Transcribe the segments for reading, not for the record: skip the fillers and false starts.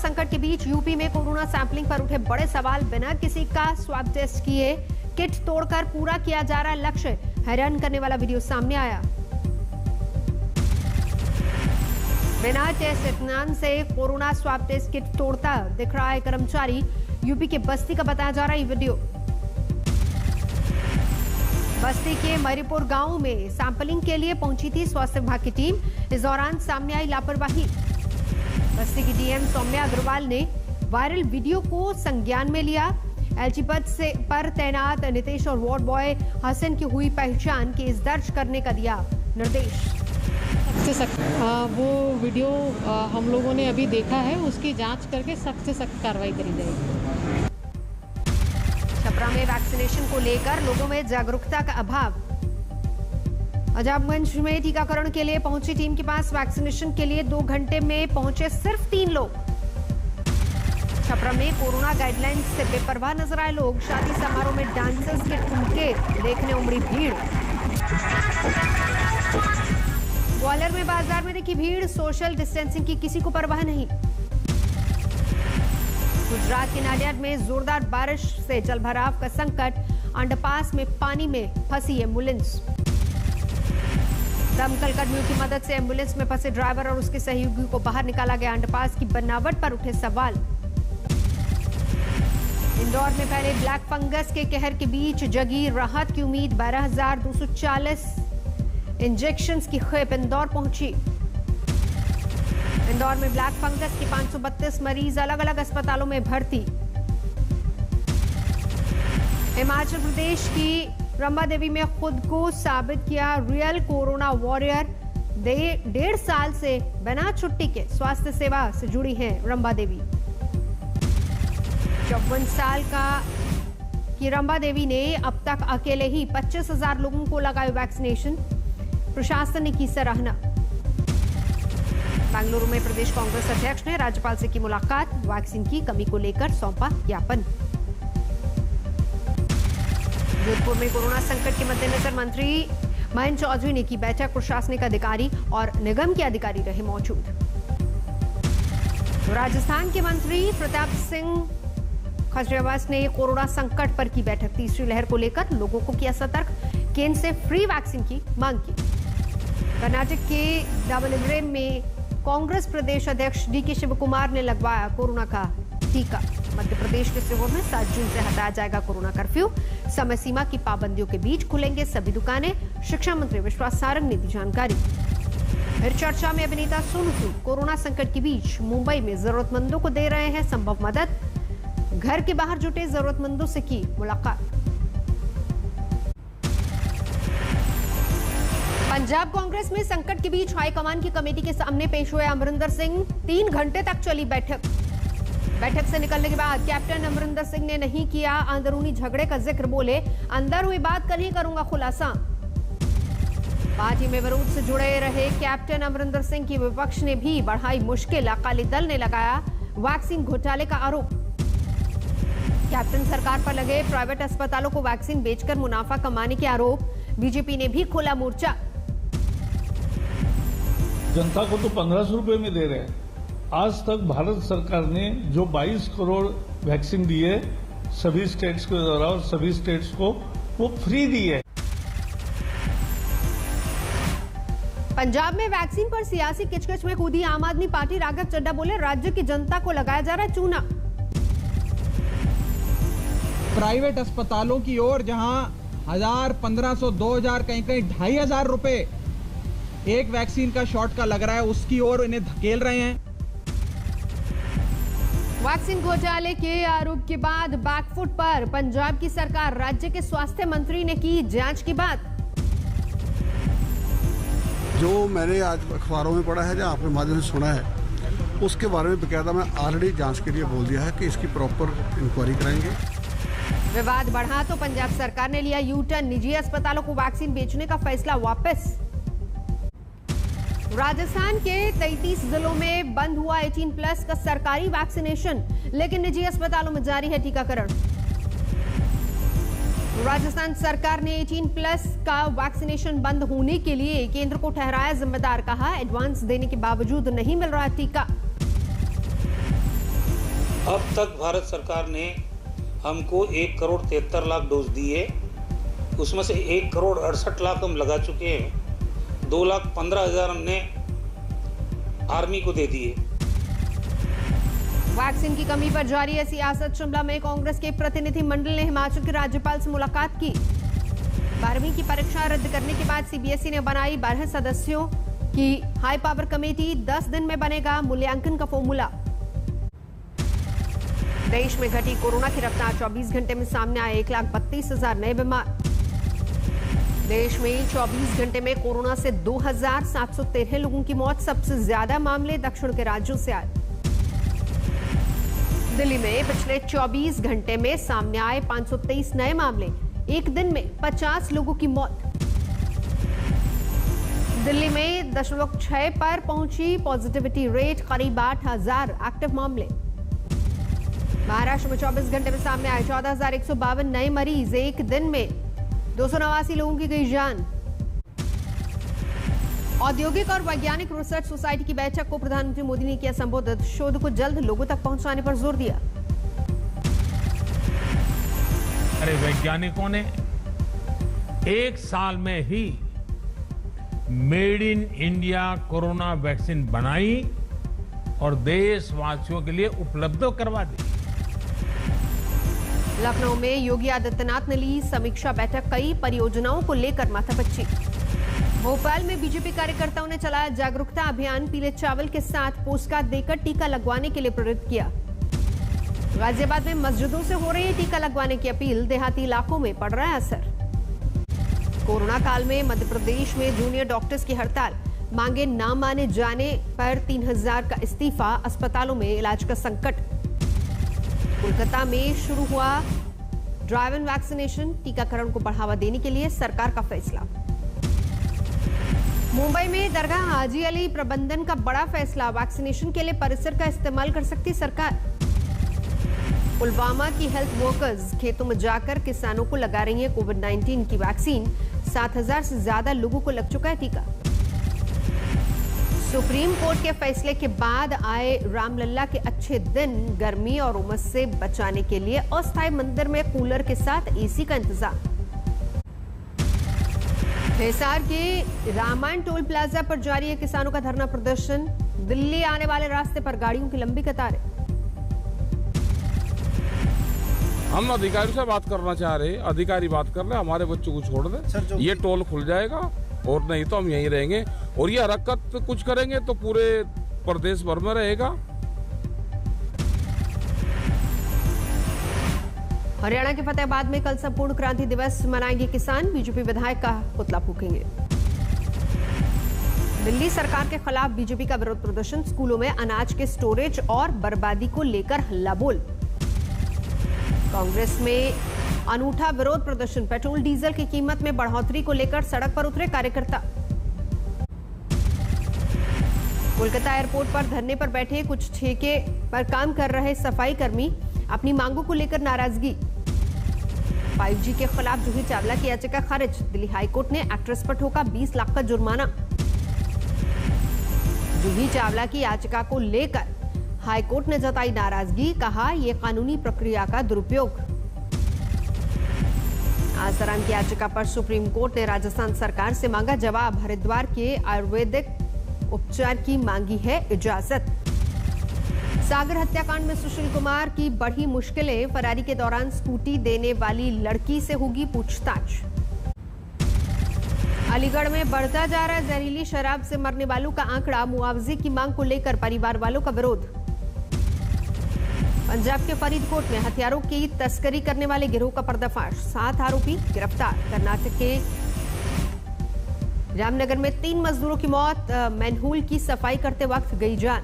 संकट के बीच यूपी में कोरोना सैंपलिंग पर उठे बड़े सवाल। बिना किसी का स्वाब टेस्ट किए किट तोड़कर पूरा किया जा रहा लक्ष्य। हैरान करने वाला वीडियो सामने आया। बिना टेस्ट इत्मीनान से कोरोना स्वाब टेस्ट किट तोड़ता दिख रहा है कर्मचारी। यूपी के बस्ती का बताया जा रहा है ये वीडियो। बस्ती के मरीपुर गांव में सैंपलिंग के लिए पहुंची थी स्वास्थ्य विभाग की टीम। इस दौरान सामने आई लापरवाही। बस्ती की डीएम सौम्या अग्रवाल ने वायरल वीडियो को संज्ञान में लिया। एलजी पद पर तैनात नीतीश और वार्ड बॉय हसन की हुई पहचान केस दर्ज करने का दिया निर्देश। वो वीडियो हम लोगों ने अभी देखा है, उसकी जांच करके सख्त से सख्त कार्रवाई करी जाएगी। छपरा में वैक्सीनेशन को लेकर लोगों में जागरूकता का अभाव। अजाबगंज में टीकाकरण के लिए पहुंची टीम के पास वैक्सीनेशन के लिए 2 घंटे में पहुंचे सिर्फ 3 लोग। छपरा में कोरोना गाइडलाइंस से बेपरवाह नजर आए लोग। शादी समारोह में डांसर्स के ठुमके देखने उमड़ी भीड़। ग्वालियर में बाजार में देखी भीड़। सोशल डिस्टेंसिंग की किसी को परवाह नहीं। गुजरात के नाडियाड में जोरदार बारिश से जलभराव का संकट। अंडरपास में पानी में फंसी एम्बुलेंस। दमकल कर्मियों की मदद से एम्बुलेंस में फंसे ड्राइवर और उसके सहयोगी को बाहर निकाला गया। अंडरपास की बनावट पर उठे सवाल। इंदौर में फैले ब्लैक फंगस के कहर के बीच जगी राहत की उम्मीद। 12,240 इंजेक्शंस की खेप इंदौर पहुंची। इंदौर में ब्लैक फंगस के 532 मरीज अलग अलग अस्पतालों में भर्ती। हिमाचल प्रदेश की रंबा देवी में खुद को साबित किया रियल कोरोना वॉरियर। 1.5 साल से बिना छुट्टी के स्वास्थ्य सेवा से जुड़ी हैं रंबा देवी। 54 साल की रंबा देवी ने अब तक अकेले ही 25,000 लोगों को लगाई वैक्सीनेशन। प्रशासन ने की सराहना। बेंगलुरु में प्रदेश कांग्रेस अध्यक्ष ने राज्यपाल से की मुलाकात। वैक्सीन की कमी को लेकर सौंपा ज्ञापन। जोधपुर में कोरोना संकट के मद्देनजर मंत्री महेंद्र चौधरी ने की बैठक। प्रशासनिक अधिकारी और निगम के अधिकारी रहे मौजूद। राजस्थान के मंत्री प्रताप सिंह खाचरियावास ने कोरोना संकट पर की बैठक। तीसरी लहर को लेकर लोगों को किया सतर्क। केंद्र से फ्री वैक्सीन की मांग की। कर्नाटक के दावनगेरे में कांग्रेस प्रदेश अध्यक्ष डीके शिवकुमार ने लगवाया कोरोना का टीका। मध्य प्रदेश के सीहोर में 7 जून से हटाया जाएगा कोरोना कर्फ्यू। समय सीमा की पाबंदियों के बीच खुलेंगे सभी दुकानें। शिक्षा मंत्री विश्वास सारंग ने दी जानकारी। फिर चर्चा में अभिनेता सोनू सूद कोरोना संकट के बीच मुंबई में जरूरतमंदों को दे रहे हैं संभव मदद। घर के बाहर जुटे जरूरतमंदों से की मुलाकात। पंजाब कांग्रेस में संकट के बीच हाईकमान की कमेटी के सामने पेश हुए अमरिंदर सिंह। 3 घंटे तक चली बैठक। बैठक से निकलने के बाद कैप्टन अमरिंदर सिंह ने नहीं किया अंदरूनी झगड़े का जिक्र। बोले, अंदर हुई बात कल ही करूंगा खुलासा। पार्टी में विरोध से जुड़े रहे कैप्टन अमरिंदर सिंह की विपक्ष ने भी बढ़ाई मुश्किल। अकाली दल ने लगाया वैक्सीन घोटाले का आरोप। कैप्टन सरकार पर लगे प्राइवेट अस्पतालों को वैक्सीन बेचकर मुनाफा कमाने के आरोप। बीजेपी ने भी खोला मोर्चा। जनता को तो 1500 रुपए में दे रहे हैं। आज तक भारत सरकार ने जो 22 करोड़ वैक्सीन दी है सभी स्टेट्स के द्वारा और सभी स्टेट्स को वो फ्री दी है। पंजाब में वैक्सीन पर सियासी किचकिच में कूदी आम आदमी पार्टी। राघव चड्ढा बोले, राज्य की जनता को लगाया जा रहा है चूना। प्राइवेट अस्पतालों की ओर जहां 1000, 1500, 2000, कहीं कहीं 2500 रुपए एक वैक्सीन का शॉट का लग रहा है, उसकी ओर इन्हें धकेल रहे हैं। वैक्सीन घोटाले के आरोप के बाद बैकफुट पर पंजाब की सरकार। राज्य के स्वास्थ्य मंत्री ने की जांच की बात। जो मैंने आज अखबारों में पढ़ा है या आपके माध्यम से सुना है, उसके बारे में बकायदा मैं ऑलरेडी जांच के लिए बोल दिया है कि इसकी प्रॉपर इंक्वायरी कराएंगे। विवाद बढ़ा तो पंजाब सरकार ने लिया यू टर्न। निजी अस्पतालों को वैक्सीन बेचने का फैसला वापस। राजस्थान के 33 जिलों में बंद हुआ 18+ का सरकारी वैक्सीनेशन, लेकिन निजी अस्पतालों में जारी है टीकाकरण। राजस्थान सरकार ने 18+ का वैक्सीनेशन बंद होने के लिए केंद्र को ठहराया जिम्मेदार। कहा, एडवांस देने के बावजूद नहीं मिल रहा टीका। अब तक भारत सरकार ने हमको 1,73,00,000 डोज दिए, उसमें से 1,68,00,000 हम लगा चुके हैं। 2,15,000 हमने आर्मी को दे दिए। वैक्सीन की कमी पर जारी है सियासत। शिमला में कांग्रेस के प्रतिनिधि मंडल ने हिमाचल के राज्यपाल से मुलाकात की। 12वीं की परीक्षा रद्द करने के बाद सीबीएसई ने बनाई 12 सदस्यों की हाई पावर कमेटी। 10 दिन में बनेगा मूल्यांकन का फॉर्मूला। देश में घटी कोरोना की रफ्तार। 24 घंटे में सामने आए 1,32,000 नए बीमार। देश में 24 घंटे में कोरोना से 2,713 लोगों की मौत। सबसे ज्यादा मामले दक्षिण के राज्यों से आए। दिल्ली में पिछले 24 घंटे में सामने आए 523 नए मामले। एक दिन में 50 लोगों की मौत। दिल्ली में 0.6 पर पहुंची पॉजिटिविटी रेट। करीब 8,000 एक्टिव मामले। महाराष्ट्र में 24 घंटे में सामने आए 14,152 नए मरीज। एक दिन में 289 लोगों की गई जान। औद्योगिक और वैज्ञानिक रिसर्च सोसाइटी की बैठक को प्रधानमंत्री मोदी ने किया संबोधित। शोध को जल्द लोगों तक पहुंचाने पर जोर दिया। अरे वैज्ञानिकों ने एक साल में he made in India corona vaccine बनाई और देशवासियों के लिए उपलब्ध करवा दी। लखनऊ में योगी आदित्यनाथ ने ली समीक्षा बैठक। कई परियोजनाओं को लेकर माथापच्ची। भोपाल में बीजेपी कार्यकर्ताओं ने चलाया जागरूकता अभियान। पीले चावल के साथ पोस्टकार्ड देकर टीका लगवाने के लिए प्रेरित किया। गाजियाबाद में मस्जिदों से हो रही है टीका लगवाने की अपील। देहाती इलाकों में पड़ रहा है असर। कोरोना काल में मध्य प्रदेश में जूनियर डॉक्टर्स की हड़ताल। मांगे न माने जाने पर 3,000 का इस्तीफा। अस्पतालों में इलाज का संकट। कोलकाता में शुरू हुआ ड्राइव इन वैक्सीनेशन। टीकाकरण को बढ़ावा देने के लिए सरकार का फैसला। मुंबई में दरगाह हाजी अली प्रबंधन का बड़ा फैसला। वैक्सीनेशन के लिए परिसर का इस्तेमाल कर सकती सरकार। पुलवामा की हेल्थ वर्कर्स खेतों में जाकर किसानों को लगा रही है कोविड-19 की वैक्सीन। 7,000 से ज्यादा लोगों को लग चुका है टीका। सुप्रीम कोर्ट के फैसले के बाद आए रामलला के अच्छे दिन। गर्मी और उमस से बचाने के लिए अस्थायी मंदिर में कूलर के साथ एसी का इंतजाम। हिसार के रामायण टोल प्लाजा पर जारी है किसानों का धरना प्रदर्शन। दिल्ली आने वाले रास्ते पर गाड़ियों की लंबी कतारें। हम अधिकारी से बात करना चाह रहे हैं। अधिकारी बात कर ले, हमारे बच्चों को छोड़ दे। ये टोल खुल जाएगा और नहीं तो हम यहीं रहेंगे। और ये हरकत कुछ करेंगे तो पूरे प्रदेश भर में रहेगा। हरियाणा के फतेहाबाद में कल संपूर्ण क्रांति दिवस मनाएंगे किसान। बीजेपी विधायक का पुतला फूकेंगे। दिल्ली सरकार के खिलाफ बीजेपी का विरोध प्रदर्शन। स्कूलों में अनाज के स्टोरेज और बर्बादी को लेकर हल्ला बोल। कांग्रेस में अनूठा विरोध प्रदर्शन। पेट्रोल डीजल की कीमत में बढ़ोतरी को लेकर सड़क पर उतरे कार्यकर्ता। कोलकाता एयरपोर्ट पर धरने पर बैठे कुछ ठेके पर काम कर रहे सफाई कर्मी। अपनी मांगों को लेकर नाराजगी। 5G के खिलाफ जूही चावला की याचिका खारिज। दिल्ली हाईकोर्ट ने एक्ट्रेस पर ठोका 20 लाख का जुर्माना। जूही चावला की याचिका को लेकर हाईकोर्ट ने जताई नाराजगी। कहा यह कानूनी प्रक्रिया का दुरुपयोग। आसाराम की याचिका पर सुप्रीम कोर्ट ने राजस्थान सरकार से मांगा जवाब। हरिद्वार के आयुर्वेदिक उपचार की मांगी है इजाजत। सागर हत्याकांड में सुशील कुमार की बढ़ी मुश्किलें। फरारी के दौरान स्कूटी देने वाली लड़की से होगी पूछताछ। अलीगढ़ में बढ़ता जा रहा है जहरीली शराब से मरने वालों का आंकड़ा। मुआवजे की मांग को लेकर परिवार वालों का विरोध। पंजाब के फरीदकोट में हथियारों की तस्करी करने वाले गिरोह का पर्दाफाश। 7 आरोपी गिरफ्तार। कर्नाटक के रामनगर में 3 मजदूरों की मौत। मैनहोल की सफाई करते वक्त गई जान।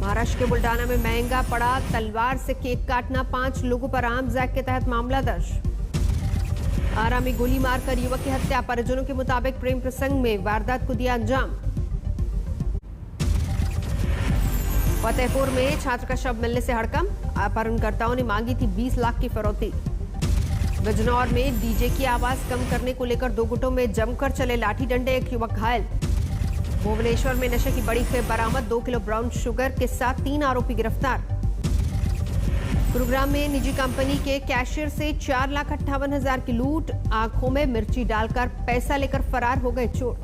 महाराष्ट्र के बुल्डाना में महंगा पड़ा तलवार से केक काटना। 5 लोगों पर आर्म्स एक्ट के तहत मामला दर्ज। आरा में गोली मारकर युवक की हत्या। परिजनों के मुताबिक प्रेम प्रसंग में वारदात को दिया अंजाम। फतेहपुर में छात्र का शव मिलने से हड़कंप। अपहरणकर्ताओं ने मांगी थी 20 लाख की फिरौती। बिजनौर में डीजे की आवाज कम करने को लेकर 2 गुटों में जमकर चले लाठी डंडे। 1 युवक घायल। भुवनेश्वर में नशे की बड़ी खेप बरामद। 2 किलो ब्राउन शुगर के साथ 3 आरोपी गिरफ्तार। गुरुग्राम में निजी कंपनी के कैशियर से 4,58,000 की लूट, आंखों में मिर्ची डालकर पैसा लेकर फरार हो गए चोर।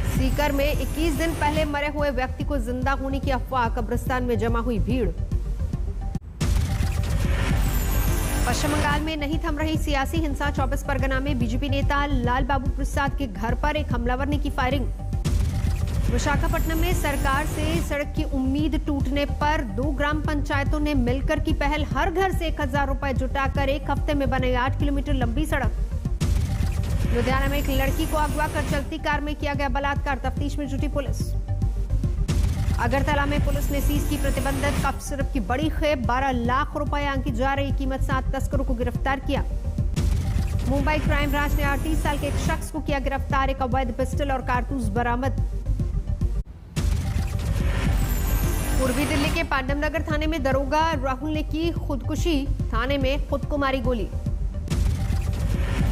सीकर में 21 दिन पहले मरे हुए व्यक्ति को जिंदा होने की अफवाह, कब्रिस्तान में जमा हुई भीड़। पश्चिम बंगाल में नहीं थम रही सियासी हिंसा, 24 परगना में बीजेपी नेता लाल बाबू प्रसाद के घर पर एक हमलावर ने की फायरिंग। विशाखापट्टनम में सरकार से सड़क की उम्मीद टूटने पर 2 ग्राम पंचायतों ने मिलकर की पहल, हर घर से 1,000 रुपए जुटाकर 1 हफ्ते में बने 8 किलोमीटर लंबी सड़क। लुधियाना में एक लड़की को अगवा कर चलती कार में किया गया बलात्कार, तफ्तीश में जुटी पुलिस। अगरतला में पुलिस ने सीज की प्रतिबंधित कफ सिरप की बड़ी खेप, 12 लाख रुपए आंकी जा रही कीमत 7 तस्करों को गिरफ्तार किया। मुंबई क्राइम ब्रांच ने 38 साल के एक शख्स को किया गिरफ्तार, एक अवैध पिस्टल और कारतूस बरामद। पूर्वी दिल्ली के पांडव नगर थाने में दरोगा राहुल ने की खुदकुशी, थाने में खुद को मारी गोली।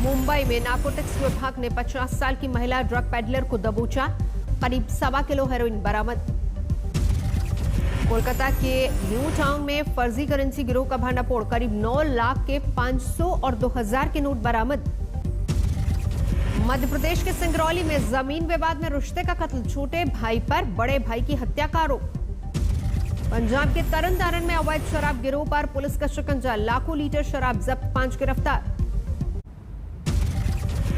मुंबई में नारकोटिक्स विभाग ने 50 साल की महिला ड्रग पेडलर को दबोचा, करीब 1.25 किलो हेरोइन बरामद। कोलकाता के न्यू टाउन में फर्जी करेंसी गिरोह का भांडाफोड़, करीब 9 लाख के 500 और 2000 के नोट बरामद। मध्य प्रदेश के सिंगरौली में जमीन विवाद में रिश्ते का कत्ल, छोटे भाई पर बड़े भाई की हत्या का आरोप। पंजाब के तरनतारन में अवैध शराब गिरोह पर पुलिस का शिकंजा, लाखों लीटर शराब जब्त, 5 गिरफ्तार।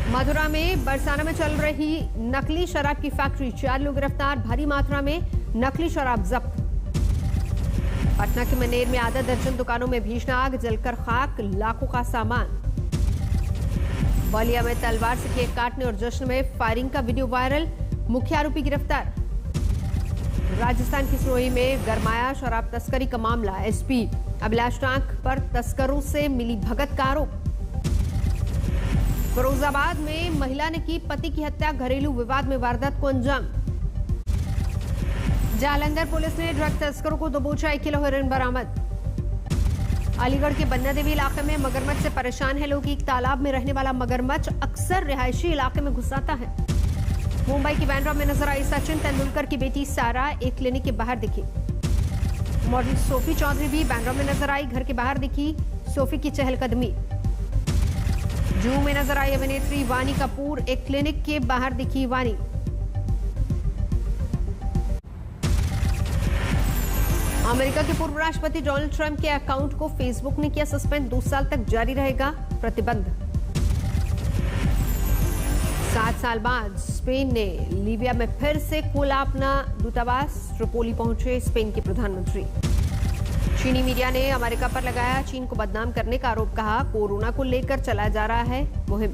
मथुरा में बरसाना में चल रही नकली शराब की फैक्ट्री, 4 लोग गिरफ्तार, भारी मात्रा में नकली शराब जब्त। पटना के मनेर में आधा दर्जन दुकानों में भीषण आग, जलकर खाक, लाखों का सामान। बलिया में तलवार से केक काटने और जश्न में फायरिंग का वीडियो वायरल, मुख्य आरोपी गिरफ्तार। राजस्थान की सिरोही में गरमाया शराब तस्करी का मामला, एसपी अभिलाष टांक पर तस्करों से मिली भगत का आरोप। फिरोजाबाद में महिला ने की पति की हत्या, घरेलू विवाद में वारदात को अंजाम। जालंधर पुलिस ने ड्रग तस्करों को दबोचा, 1 किलो हेरोइन बरामद। अलीगढ़ के बन्ना देवी इलाके में मगरमच्छ से परेशान है लोग, एक तालाब में रहने वाला मगरमच्छ अक्सर रिहायशी इलाके में घुस आता है। मुंबई की बैंड्रा में नजर आई सचिन तेंदुलकर की बेटी सारा, एक क्लिनिक के बाहर दिखी। मॉडल सोफी चौधरी भी बैंड्रा में नजर आई, घर के बाहर दिखी सोफी की चहलकदमी। जूहू में नजर आई अभिनेत्री वानी कपूर, एक क्लिनिक के बाहर दिखी वानी। अमेरिका के पूर्व राष्ट्रपति डोनाल्ड ट्रंप के अकाउंट को फेसबुक ने किया सस्पेंड, 2 साल तक जारी रहेगा प्रतिबंध। 7 साल बाद स्पेन ने लीबिया में फिर से खोला अपना दूतावास, ट्रिपोली पहुंचे स्पेन के प्रधानमंत्री। चीनी मीडिया ने अमेरिका पर लगाया चीन को बदनाम करने का आरोप, कहा कोरोना को लेकर चलाया जा रहा है मुहिम।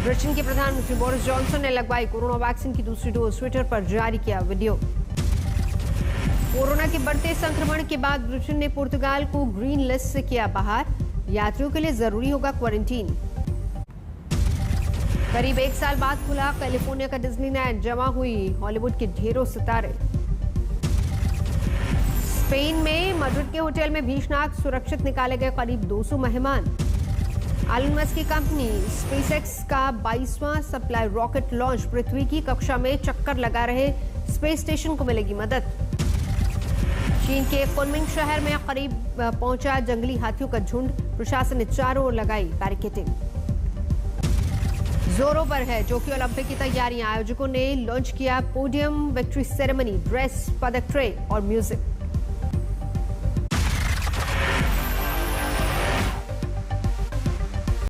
ब्रिटेन के प्रधानमंत्री बोरिस जॉनसन ने लगवाई कोरोना वैक्सीन की दूसरी डोज, ट्विटर पर जारी किया वीडियो। कोरोना के बढ़ते संक्रमण के बाद ब्रिटेन ने पुर्तगाल को ग्रीन लिस्ट से किया बाहर, यात्रियों के लिए जरूरी होगा क्वारंटीन। करीब 1 साल बाद खुला कैलिफोर्निया का डिज्नीलैंड, जमा हुई हॉलीवुड के ढेरों सितारे। स्पेन में मैड्रिड के होटल में भीषण आग, सुरक्षित निकाले गए करीब 200 मेहमान। एलन मस्क की कंपनी स्पेसएक्स का 22वां सप्लाई रॉकेट लॉन्च, पृथ्वी की कक्षा में चक्कर लगा रहे स्पेस स्टेशन को मिलेगी मदद। चीन के कुनमिंग शहर में करीब पहुंचा जंगली हाथियों का झुंड, प्रशासन ने चारों ओर लगाई बैरिकेडिंग। जोरों पर है टोक्यो ओलंपिक की तैयारियां, आयोजकों ने लॉन्च किया पोडियम, विक्ट्री सेरेमनी, ड्रेस, पदक ट्रे और म्यूजिक।